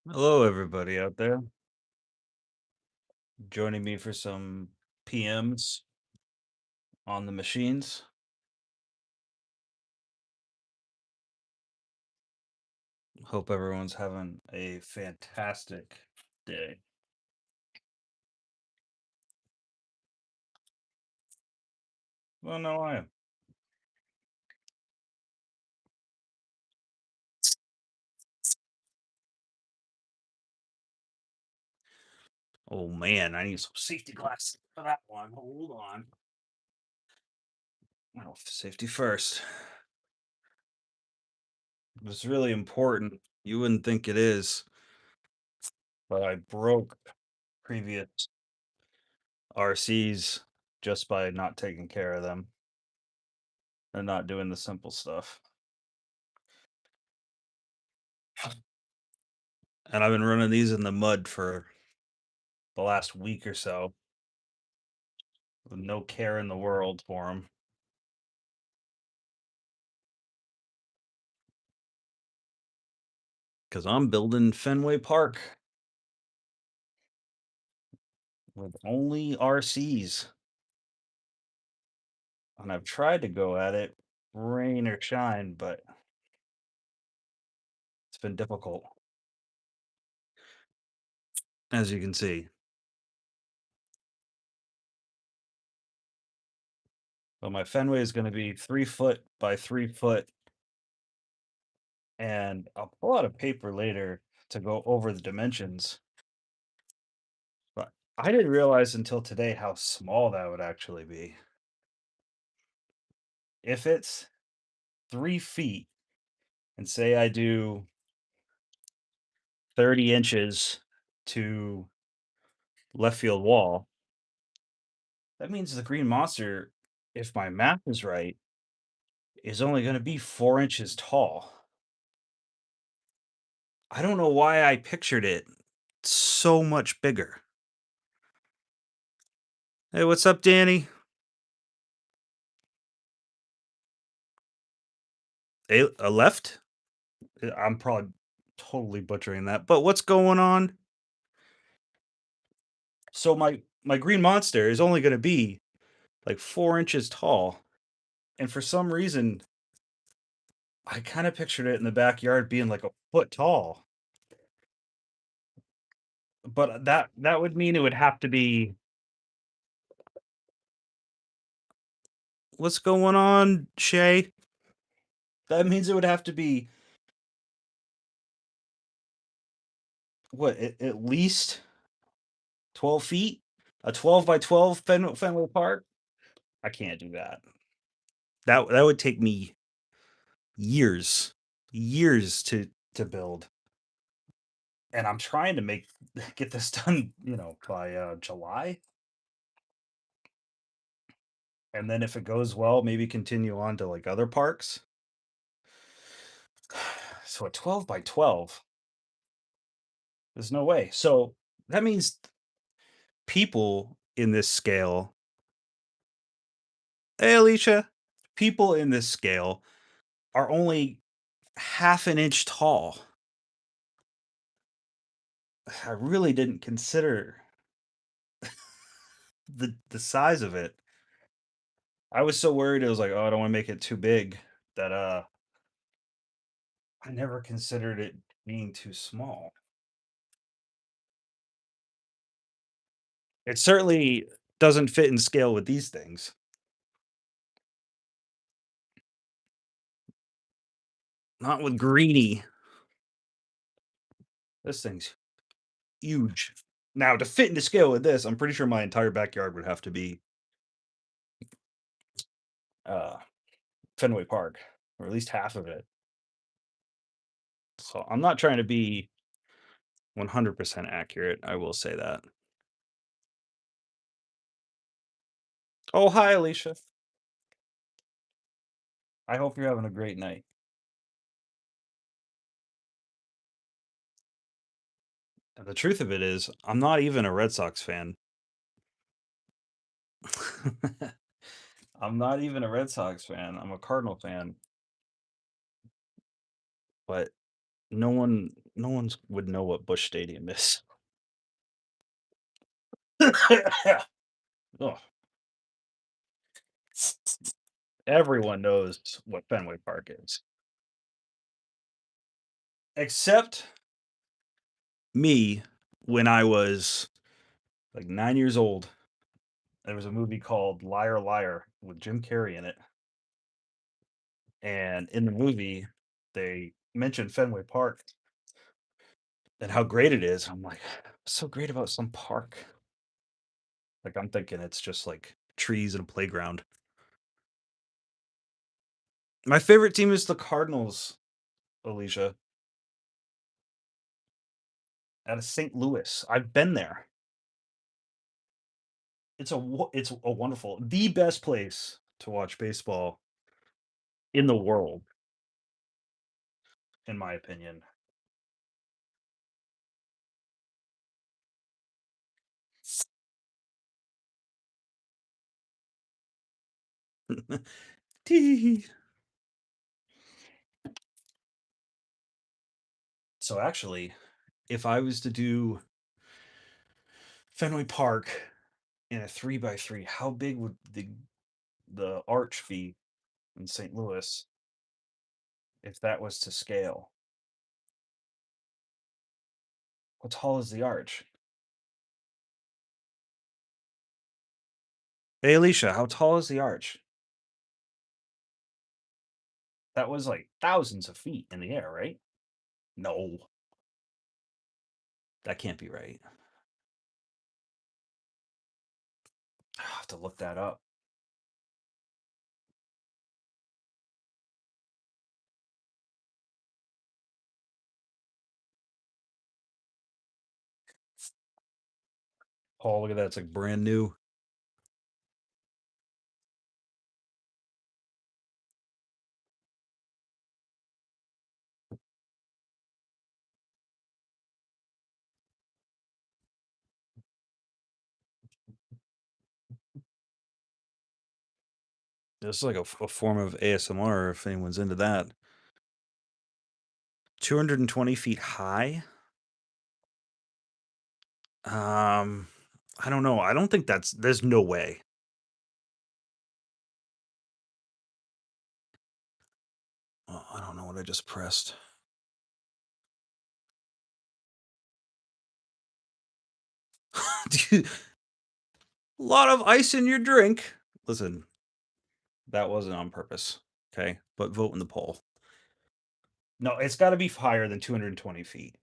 Hello, everybody out there. Joining me for some PMs on the machines. Hope everyone's having a fantastic day. Well, no, I am. Oh man, I need some safety glasses for that one. Hold on. Oh, safety first. It's really important. You wouldn't think it is, but I broke previous RCs just by not taking care of them and not doing the simple stuff. And I've been running these in the mud for the last week or so with no care in the world for them. Because I'm building Fenway Park with only RCs. And I've tried to go at it rain or shine, but it's been difficult, as you can see. But my Fenway is going to be 3 foot by 3 foot, and I'll pull out a paper later to go over the dimensions. But I didn't realize until today how small that would actually be. If it's 3 feet, and say I do 30 inches to left field wall, that means the green monster, if my math is right, is only going to be 4 inches tall. I don't know why I pictured it so much bigger. Hey, what's up, Danny? A left? I'm probably totally butchering that, but what's going on? So my green monster is only going to be like 4 inches tall, and for some reason, I kind of pictured it in the backyard being like a foot tall. But that would mean it would have to be what's going on, Shay? That means it would have to be what at least 12 feet, a 12 by 12 Fenway Park. I can't do that. That would take me years, years to build, and I'm trying to get this done, by July, and then if it goes well, maybe continue on to like other parks. So a 12 by 12, there's no way. So that means people in this scale. Hey, Alicia. People in this scale are only half an inch tall. I really didn't consider the size of it. I was so worried it was like, "Oh, I don't wanna make it too big," that, I never considered it being too small. It certainly doesn't fit in scale with these things. Not with Greenie. This thing's huge. Now to fit into scale with this, I'm pretty sure my entire backyard would have to be, uh, Fenway Park, or at least half of it. So I'm not trying to be 100% accurate, I will say that. Oh, hi, Alicia. I hope you're having a great night. And the truth of it is, I'm not even a Red Sox fan. I'm not even a Red Sox fan. I'm a Cardinal fan, but no one No one's would know what Bush Stadium is. Ugh. Everyone knows what Fenway Park is, except me when I was like 9 years old. There was a movie called Liar Liar with Jim Carrey in it, and in the movie, they mentioned Fenway Park and how great it is. I'm like, "What's so great about some park?" Like, I'm thinking it's just, like, trees and a playground. My favorite team is the Cardinals, Alicia, out of St. Louis. I've been there. It's a wonderful the best place to watch baseball in the world, in my opinion. Tee. So, actually, if I was to do Fenway Park in a 3 by 3, how big would the arch be in St. Louis if that was to scale? How tall is the arch? Hey, Alicia, how tall is the arch? That was like thousands of feet in the air, right? No, that can't be right. I have to look that up. Oh, look at that. It's like brand new. This is like a form of ASMR if anyone's into that. 220 feet high? Um, I don't know. I don't think there's no way. Oh, I don't know what I just pressed. Dude, a lot of ice in your drink. Listen, that wasn't on purpose. Okay. But vote in the poll. No, it's got to be higher than 220 feet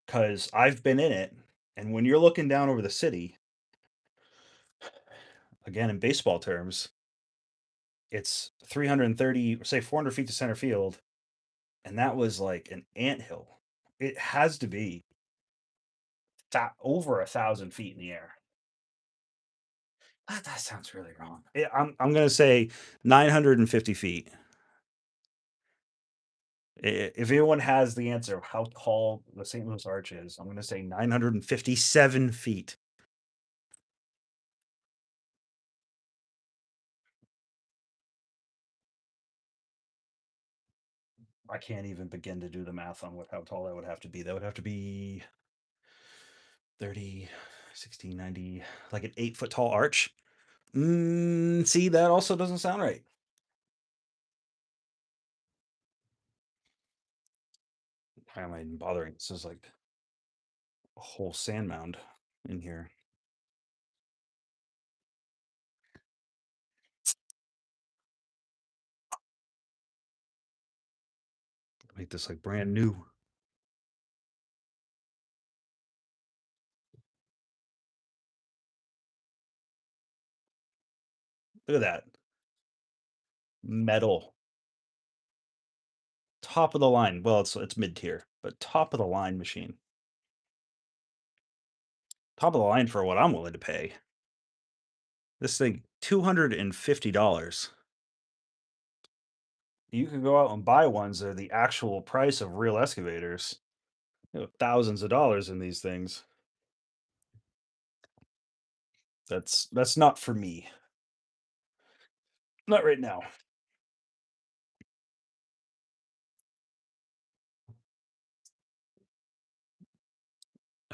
because I've been in it. And when you're looking down over the city, again, in baseball terms, it's 330, say 400 feet to center field. And that was like an anthill. It has to be over 1,000 feet in the air. That sounds really wrong. I'm gonna say 950 feet. If anyone has the answer of how tall the St. Louis Arch is, I'm gonna say 957 feet. I can't even begin to do the math on how tall that would have to be. That would have to be 30, 60, 90, like an 8 foot tall arch. See, that also doesn't sound right. Why am I even bothering? This is like a whole sand mound in here. Make this like brand new. Look at that. Metal. Top of the line. Well, it's mid tier, but top of the line machine. Top of the line for what I'm willing to pay. This thing, $250. You could go out and buy ones that are the actual price of real excavators. Thousands of dollars in these things. That's not for me. Not right now.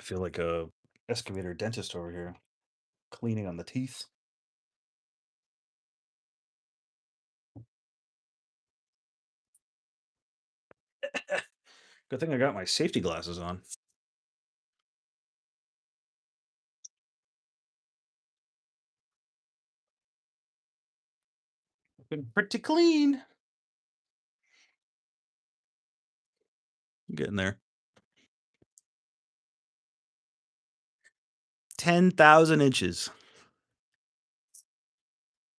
I feel like a excavator dentist over here, cleaning on the teeth. Good thing I got my safety glasses on. Been pretty clean. Getting there. 10,000 inches.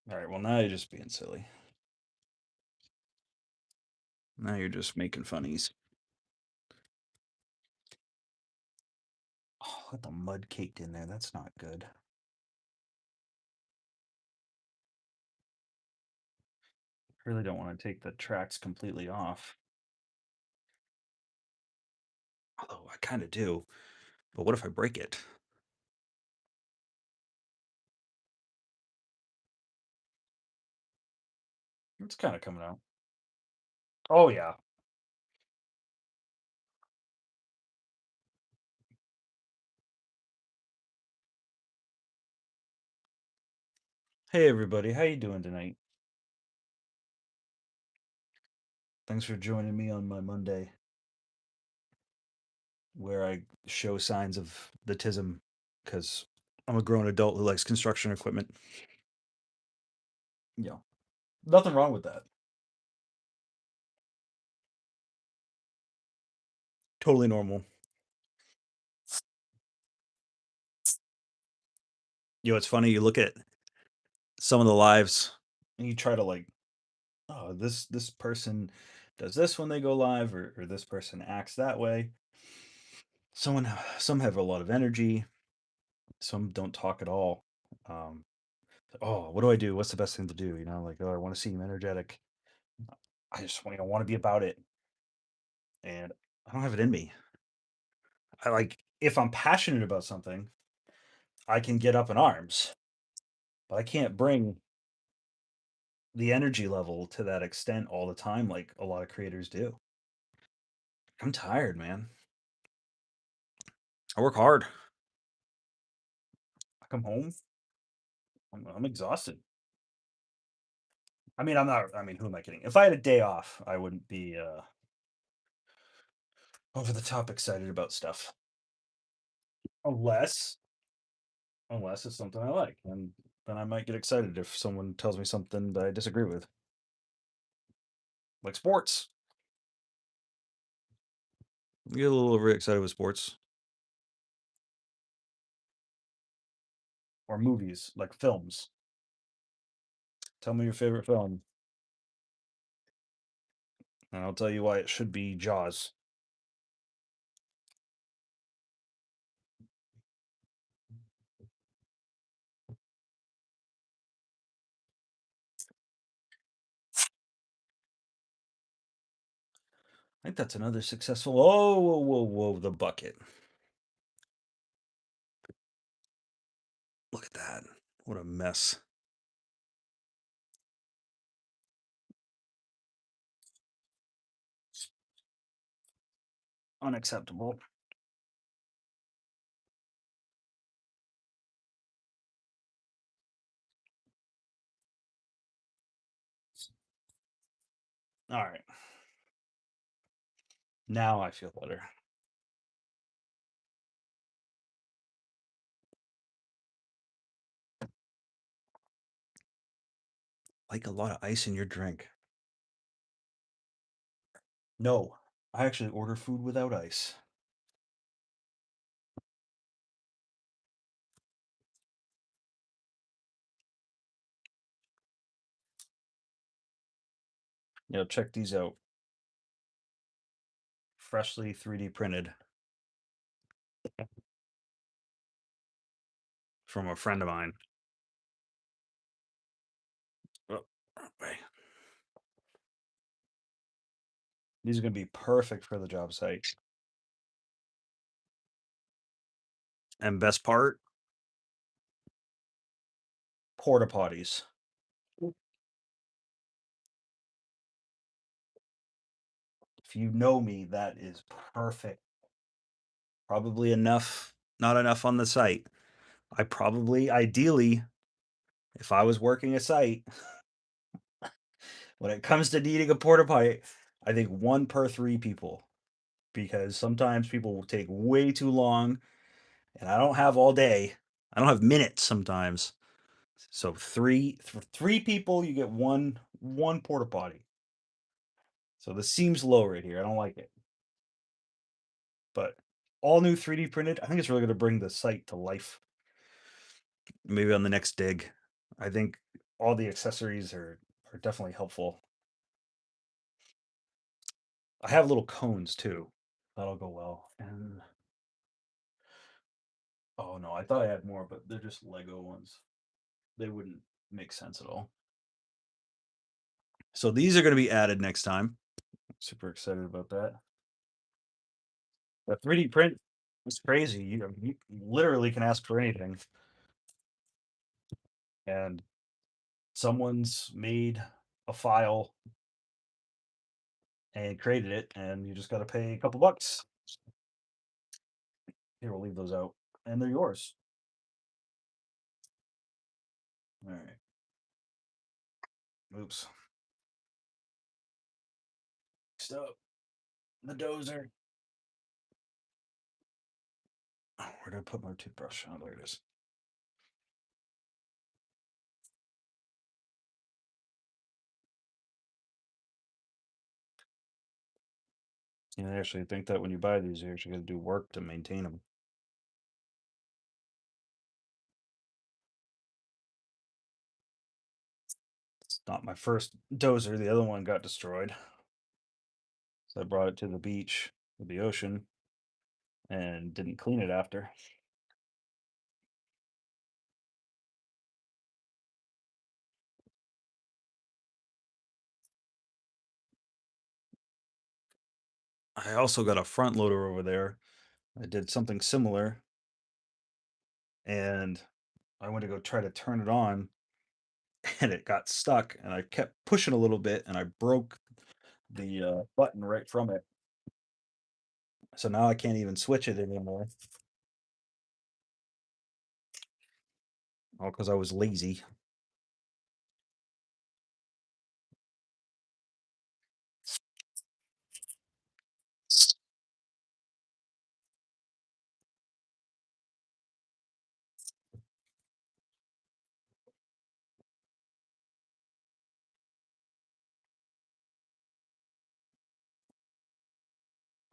All right, well, now you're just being silly. Now you're just making funnies. Oh, let the mud caked in there. That's not good. I really don't want to take the tracks completely off. Although I kind of do. But what if I break it? It's kind of coming out. Oh, yeah. Hey, everybody. How you doing tonight? Thanks for joining me on my Monday, where I show signs of the tism because I'm a grown adult who likes construction equipment. Yeah. Nothing wrong with that. Totally normal. It's funny. You look at some of the lives and you try to like, oh, this person does this when they go live, or this person acts that way. Some have a lot of energy, some don't talk at all. Um, oh, what do I do? What's the best thing to do? Like, oh, I want to seem energetic. I just want to be about it, and I don't have it in me. I like if I'm passionate about something, I can get up in arms, but I can't bring the energy level to that extent all the time like a lot of creators do. I'm tired, man. I work hard. I come home, I'm exhausted. I mean, I'm not. I mean, who am I kidding? If I had a day off, I wouldn't be over the top excited about stuff, unless it's something I like, and then I might get excited if someone tells me something that I disagree with, like sports. I get a little overexcited with sports or movies, like films. Tell me your favorite film, and I'll tell you why it should be Jaws. I think that's another successful. Oh, whoa, whoa, whoa! The bucket. Look at that. What a mess. Unacceptable. All right. Now I feel better. Like a lot of ice in your drink. No, I actually order food without ice. Check these out. Freshly 3D printed from a friend of mine. Oh, okay. These are going to be perfect for the job site. And best part, porta potties. If you know me, that is perfect. Probably enough not enough on the site. Ideally, if I was working a site, when it comes to needing a porta potty, I think one per three people, because sometimes people will take way too long, and I don't have all day. I don't have minutes sometimes. So for three people, you get one porta potty. So this seems low right here. I don't like it. But all new 3D printed, I think it's really going to bring the site to life. Maybe on the next dig. I think all the accessories are definitely helpful. I have little cones too. That'll go well. And oh no, I thought I had more, but they're just Lego ones. They wouldn't make sense at all. So these are going to be added next time. Super excited about that. The 3D print is crazy. You literally can ask for anything. And someone's made a file and created it, and you just got to pay a couple bucks. Here, we'll leave those out, and they're yours. All right. Oops. Next up, the dozer. Oh, where did I put my toothbrush? Oh, there it is. And I actually think that when you buy these, you actually got to do work to maintain them. It's not my first dozer. The other one got destroyed. So I brought it to the beach, to the ocean, and didn't clean it after. I also got a front loader over there. I did something similar, and I went to go try to turn it on, and it got stuck, and I kept pushing a little bit, and I broke the button right from it. So now I can't even switch it anymore. All because I was lazy.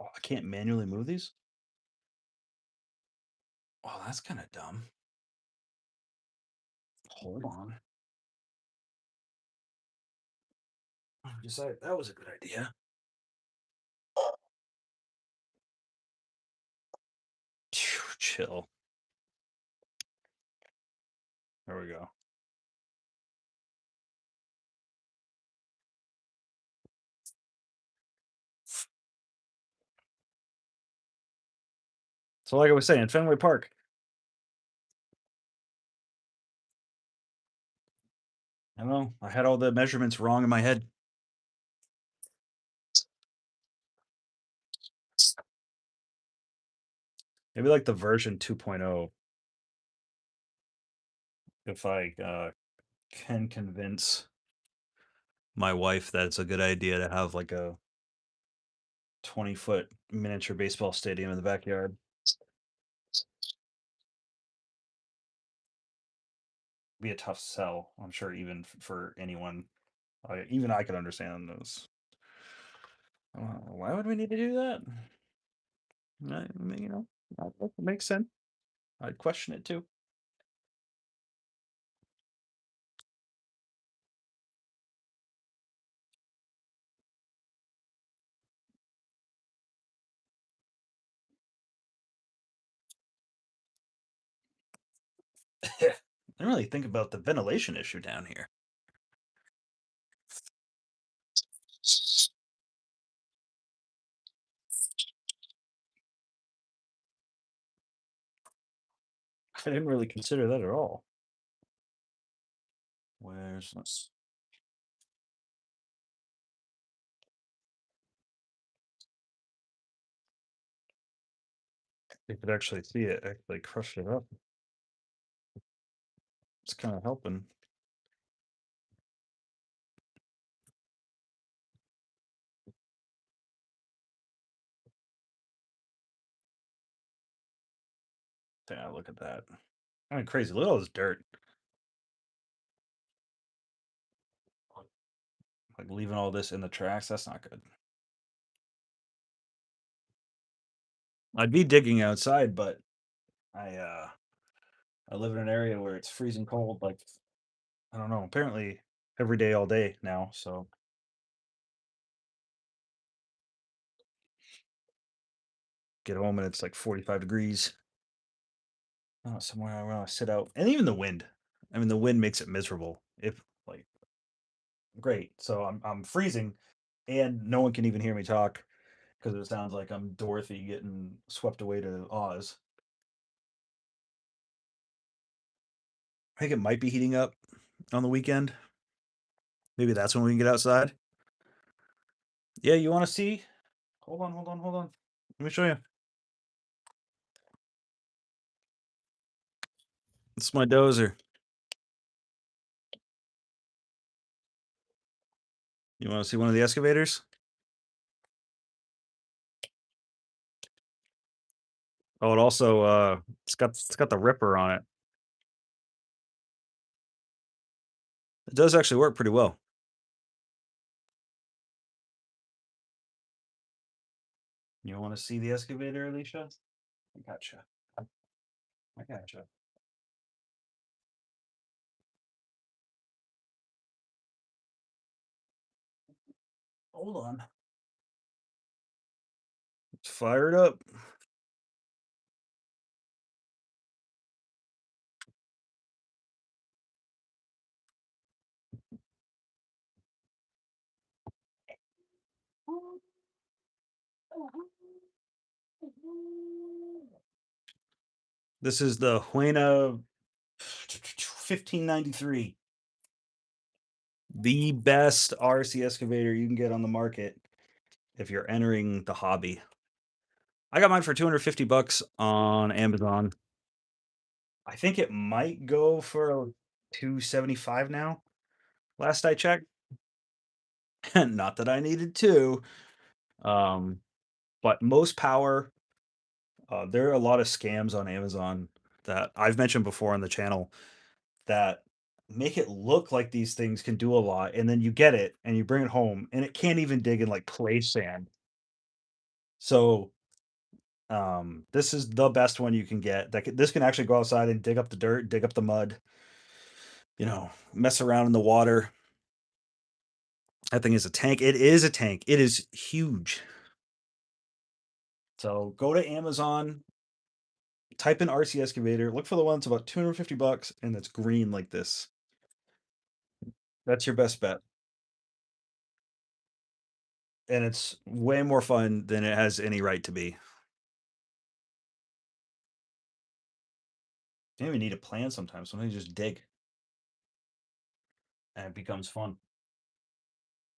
Oh, I can't manually move these? Oh, that's kind of dumb. Hold on. I decided that was a good idea. Chill. There we go. So, like I was saying, Fenway Park. I don't know. I had all the measurements wrong in my head. Maybe like the version 2.0, if I can convince my wife that it's a good idea to have like a 20-foot miniature baseball stadium in the backyard. Be a tough sell, I'm sure, even for anyone. Even I could understand those. Why would we need to do that? It makes sense. I'd question it too. I didn't really think about the ventilation issue down here. I didn't really consider that at all. Where's this? You could actually see it actually crushed it up. It's kind of helping. Yeah, look at that. I mean, crazy. Look at all this dirt. Like leaving all this in the tracks. That's not good. I'd be digging outside, but I uh I live in an area where it's freezing cold. Like I don't know. Apparently every day, all day now. So get home and it's like 45 degrees. Oh, somewhere I want to sit out, and even the wind. I mean, the wind makes it miserable. If like great, so I'm freezing, and no one can even hear me talk because it sounds like I'm Dorothy getting swept away to Oz. I think it might be heating up on the weekend. Maybe that's when we can get outside. Yeah, you want to see? Hold on, hold on, hold on. Let me show you. It's my dozer. You want to see one of the excavators? Oh, it also it's got the ripper on it. It does actually work pretty well. You want to see the excavator, Alicia? I gotcha. I gotcha. Hold on. Let's fire it up. This is the Huena 1593. The best RC excavator you can get on the market if you're entering the hobby. I got mine for 250 bucks on Amazon. I think it might go for 275 now. Last I checked. Not that I needed to. Um, but most power. There are a lot of scams on Amazon that I've mentioned before on the channel that make it look like these things can do a lot, and then you get it and you bring it home and it can't even dig in like play sand. So this is the best one you can get. This can actually go outside and dig up the dirt, dig up the mud, mess around in the water. That thing is a tank. It is a tank. It is huge. So go to Amazon, type in RC excavator, look for the one that's about 250 bucks and that's green like this. That's your best bet. And it's way more fun than it has any right to be. You don't even need a plan sometimes. Sometimes you just dig and it becomes fun.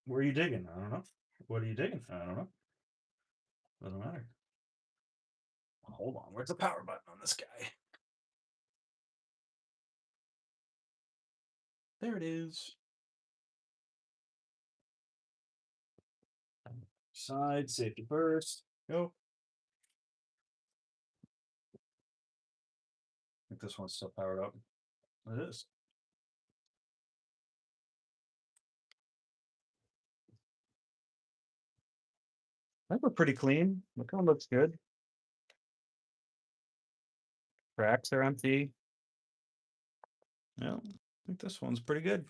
Where are you digging? I don't know. What are you digging? I don't know. Doesn't matter. Hold on. Where's the power button on this guy? There it is. Side, safety first. Go. I think this one's still powered up. It is. I think we're pretty clean. The car looks good. Cracks are empty. Yeah, I think this one's pretty good.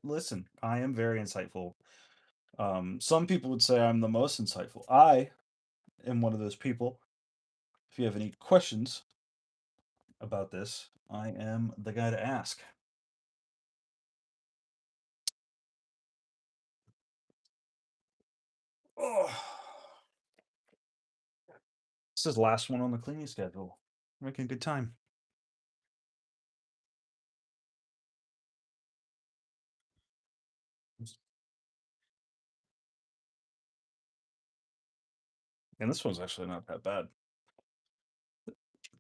Listen, I am very insightful. Some people would say I'm the most insightful. I am one of those people. If you have any questions about this, I am the guy to ask. Oh, this is the last one on the cleaning schedule. Making good time. And this one's actually not that bad.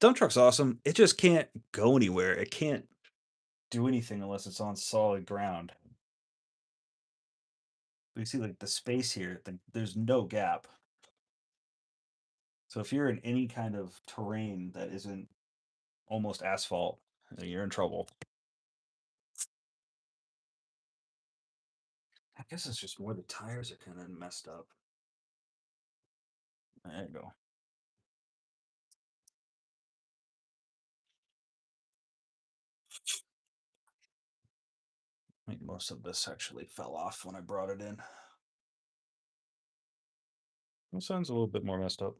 Dump truck's awesome. It just can't go anywhere. It can't do anything unless it's on solid ground. You see, like the space here, there's no gap. So if you're in any kind of terrain that isn't almost asphalt, you're in trouble. I guess it's just more the tires are kind of messed up. There you go. I think most of this actually fell off when I brought it in. It sounds a little bit more messed up.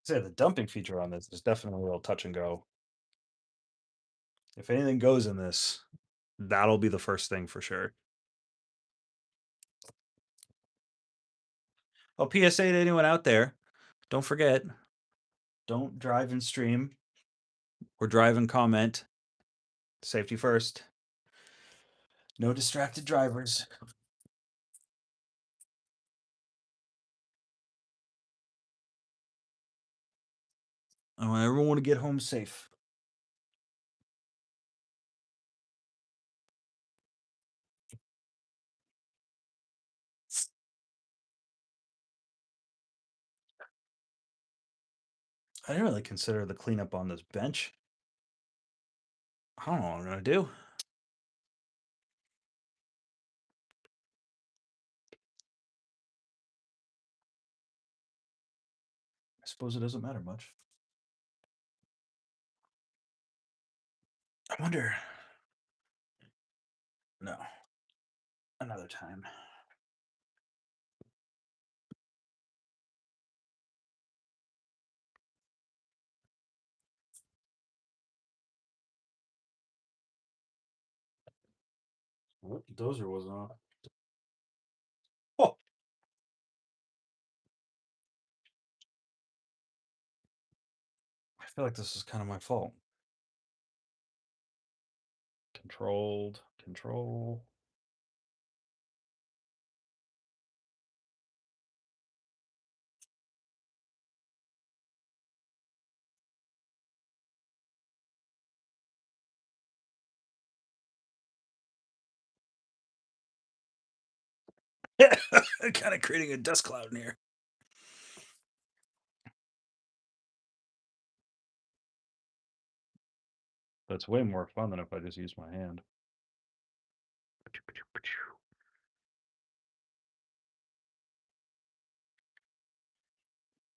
Say the dumping feature on this is definitely a little touch and go. If anything goes in this, that'll be the first thing for sure. Oh, PSA to anyone out there, don't forget, don't drive and stream or drive and comment. Safety first. No distracted drivers. I want everyone to get home safe. I didn't really consider the cleanup on this bench. I don't know what I'm gonna do. I suppose it doesn't matter much. I wonder. No. Another time. What? The dozer wasn't on. Oh! I feel like this is kind of my fault. Controlled. Control. Kind of creating a dust cloud in here. That's way more fun than if I just use my hand.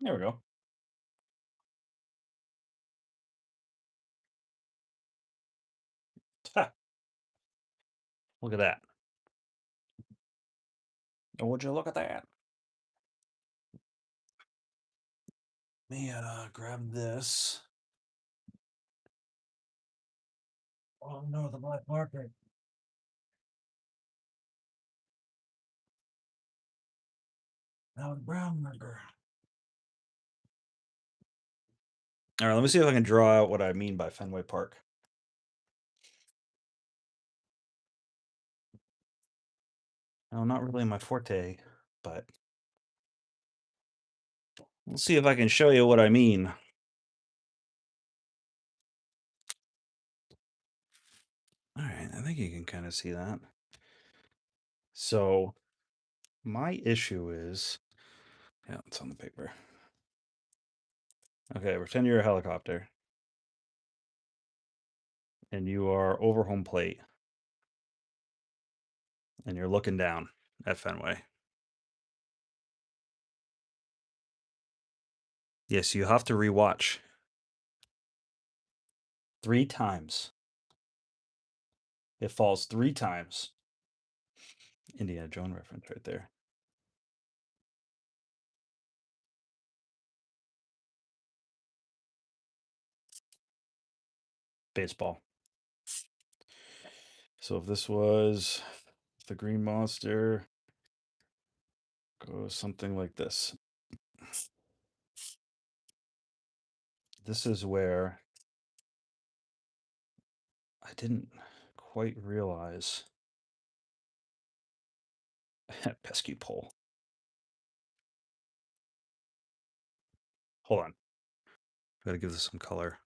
There we go. Ha. Look at that. Oh, would you look at that? Me grab this. Oh no, the black marker. Now the brown marker. All right, let me see if I can draw out what I mean by Fenway Park. No, not really my forte, but we'll see if I can show you what I mean. All right, I think you can kind of see that. So, my issue is, yeah, it's on the paper. Okay, pretend you're a helicopter and you are over home plate and you're looking down at Fenway. Yes, you have to rewatch 3 times. It falls 3 times. Indiana Jones reference right there. Baseball. So if this was the Green Monster, goes something like this. This is where I didn't quite realize Pesky pole. Hold on. Gotta give this some color.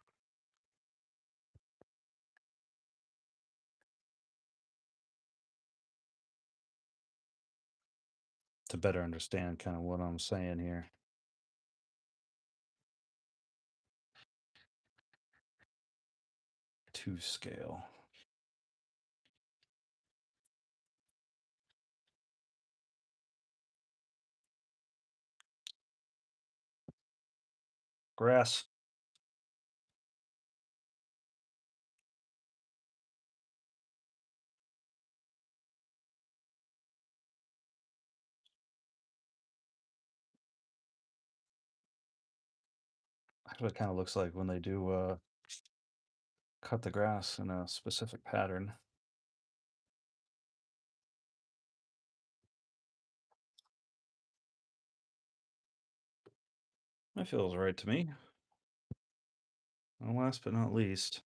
To better understand kind of what I'm saying here. To scale. Grass. That's what it kind of looks like when they do cut the grass in a specific pattern. That feels right to me. And last but not least,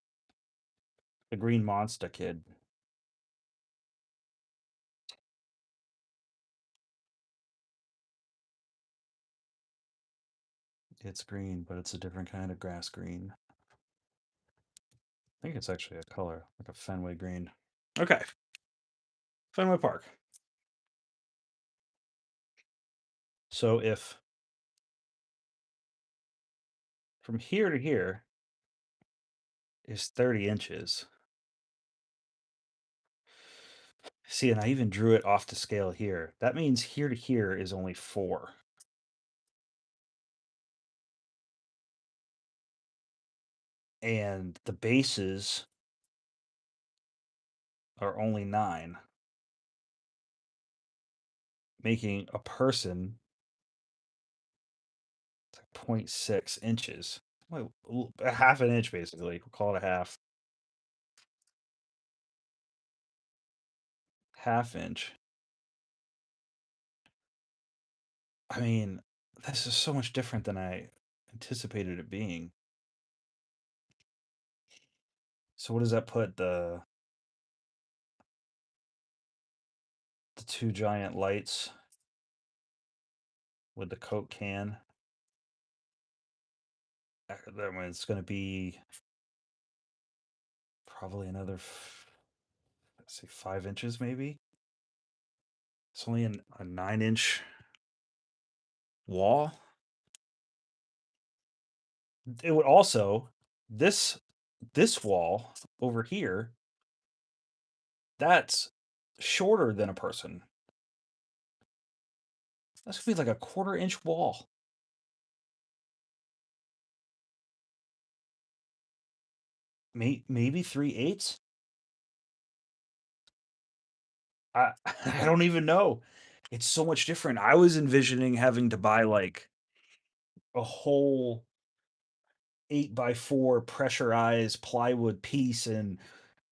the green monster kid. It's green, but it's a different kind of grass green. I think it's actually a color, like a Fenway green. Okay. Fenway Park. So if from here to here is 30 inches. See, and I even drew it off to scale here. That means here to here is only 4. And the bases are only 9, making a person it's like 0.6 inches. Wait, a half an inch, basically. We'll call it a half inch. I mean, this is so much different than I anticipated it being. So what does that put the 2 giant lights with the Coke can? That one it's going to be probably another, let's see, 5 inches maybe. It's only a 9-inch wall. It would also this wall over here. That's shorter than a person. That's gonna be like a 1/4-inch wall. Maybe 3/8. I I don't even know. It's so much different. I was envisioning having to buy like a whole 8x4 pressurized plywood piece and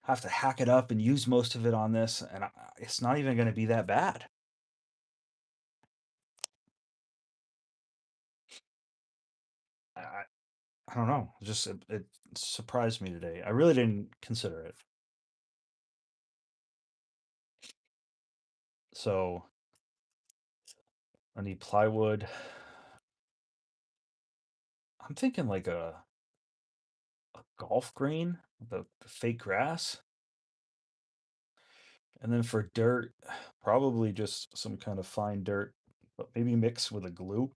have to hack it up and use most of it on this, and it's not even going to be that bad. I, I don't know. Just it surprised me today. I really didn't consider it. So I need plywood. I'm thinking like a golf green, the fake grass. And then for dirt, probably just some kind of fine dirt, but maybe mix with a glue.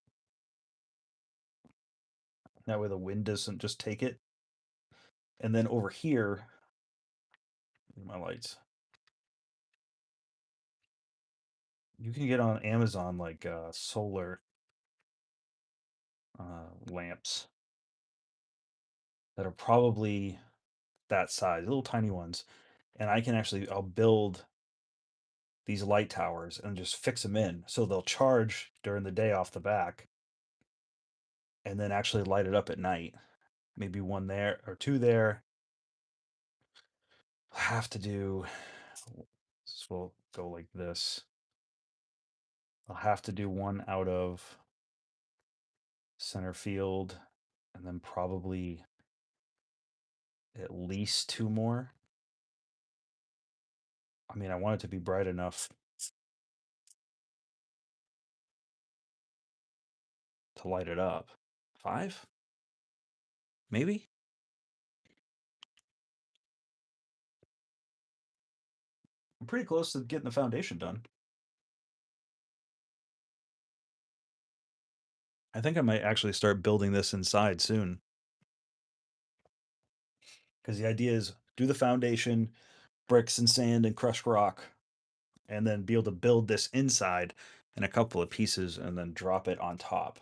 That way the wind doesn't just take it. And then over here, my lights. You can get on Amazon like solar lamps that are probably that size, little tiny ones. And I'll build these light towers and just fix them in so they'll charge during the day off the back and then actually light it up at night. Maybe one there or 2 there. I'll have to do this will go like this. I'll have to do one out of center field and then probably at least 2 more. I mean, I want it to be bright enough to light it up. 5? Maybe? I'm pretty close to getting the foundation done. I think I might actually start building this inside soon. Because the idea is do the foundation, bricks and sand and crushed rock, and then be able to build this inside in a couple of pieces and then drop it on top.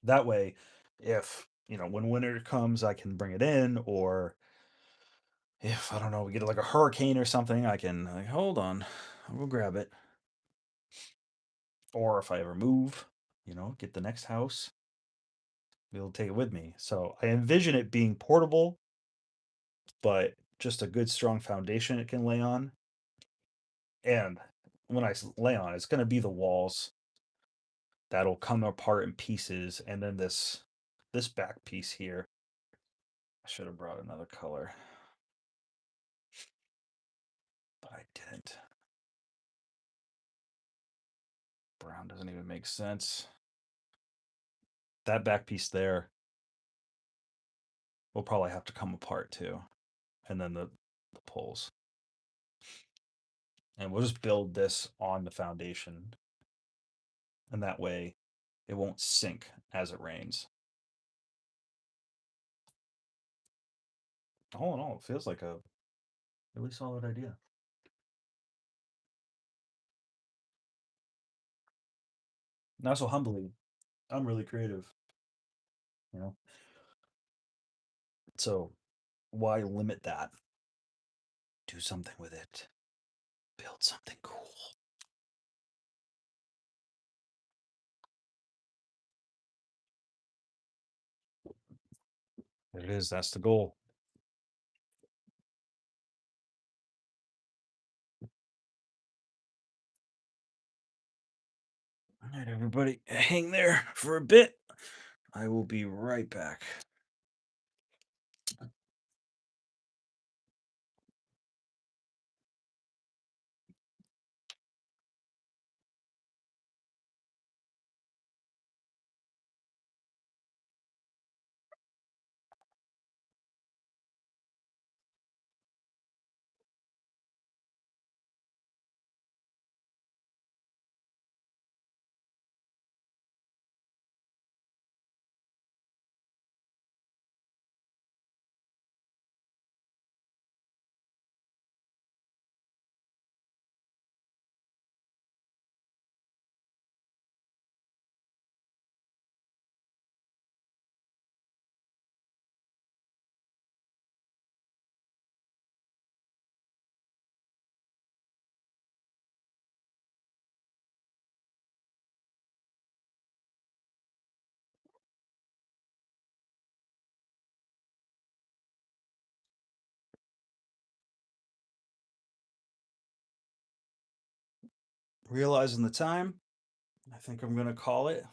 That way, if when winter comes, I can bring it in, or if I don't know, we get like a hurricane or something, I can like hold on, I'll go grab it. Or if I ever move, get the next house, be able to take it with me. So I envision it being portable, but just a good strong foundation it can lay on. And when I lay on, it's going to be the walls that'll come apart in pieces, and then this back piece here. I should have brought another color, but I didn't. Brown doesn't even make sense. That back piece there will probably have to come apart too, and then the poles. And we'll just build this on the foundation, and that way it won't sink as it rains. All in all, it feels like a really solid idea. Not so humbly, I'm really creative, you know. So why limit that? Do something with it. Build something cool. There it is. That's the goal. All right, everybody, hang there for a bit. I will be right back. Realizing the time, I think I'm going to call it.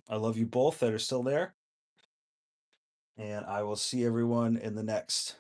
I love you both that are still there, and I will see everyone in the next.